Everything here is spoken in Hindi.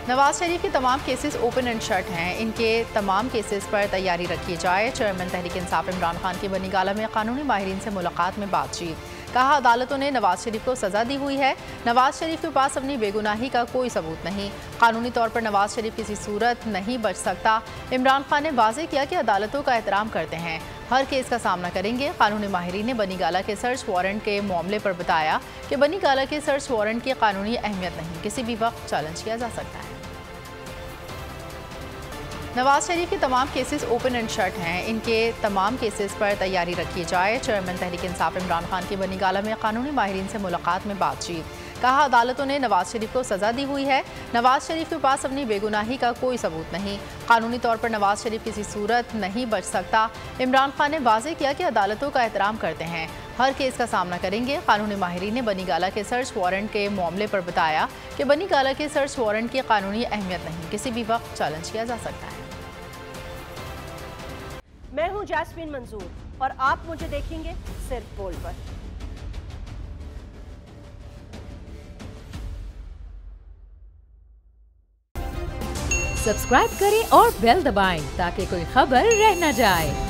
नवाज शरीफ के तमाम केसेस ओपन एंड शट हैं। इनके तमाम केसेस पर तैयारी रखी जाए। चेयरमैन तहरीक इंसाफ इमरान खान की बनी गाला में कानूनी माहिरीन से मुलाकात में बातचीत। कहा, अदालतों ने नवाज शरीफ को सजा दी हुई है। नवाज शरीफ के पास अपनी बेगुनाही का कोई सबूत नहीं। कानूनी तौर पर नवाज शरीफ किसी सूरत नहीं बच सकता। इमरान खान ने वाज़ेह किया कि अदालतों का एहतराम करते हैं, हर केस का सामना करेंगे। कानूनी माहिरीन ने बनी गाला के सर्च वारंट के मामले पर बताया कि बनी गाला के सर्च वारंट की कानूनी अहमियत नहीं, किसी भी वक्त चैलेंज किया जा सकता है। नवाज शरीफ के तमाम केसेस ओपन एंड शट हैं। इनके तमाम केसेस पर तैयारी रखी जाए। चेयरमैन तहरीक इंसाफ इमरान खान की बनी गाला में कानूनी माहिरीन से मुलाकात में बातचीत। कहा, अदालतों ने नवाज शरीफ को सजा दी हुई है। नवाज शरीफ के पास अपनी बेगुनाही का कोई सबूत नहीं। कानूनी तौर पर नवाज शरीफ किसी सूरत नहीं बच सकता। इमरान खान ने वाज़ेह किया कि अदालतों का एहतराम करते हैं, हर केस का सामना करेंगे। कानूनी माहिरीन ने बनी गाला के सर्च वारंट के मामले पर बताया कि बनी गाला के सर्च वारंट की कानूनी अहमियत नहीं, किसी भी वक्त चैलेंज किया जा सकता है। मैं हूं जैस्मीन मंजूर और आप मुझे देखेंगे सिर्फ बोल पर। सब्सक्राइब करें और बेल दबाएं ताकि कोई खबर रह न जाए।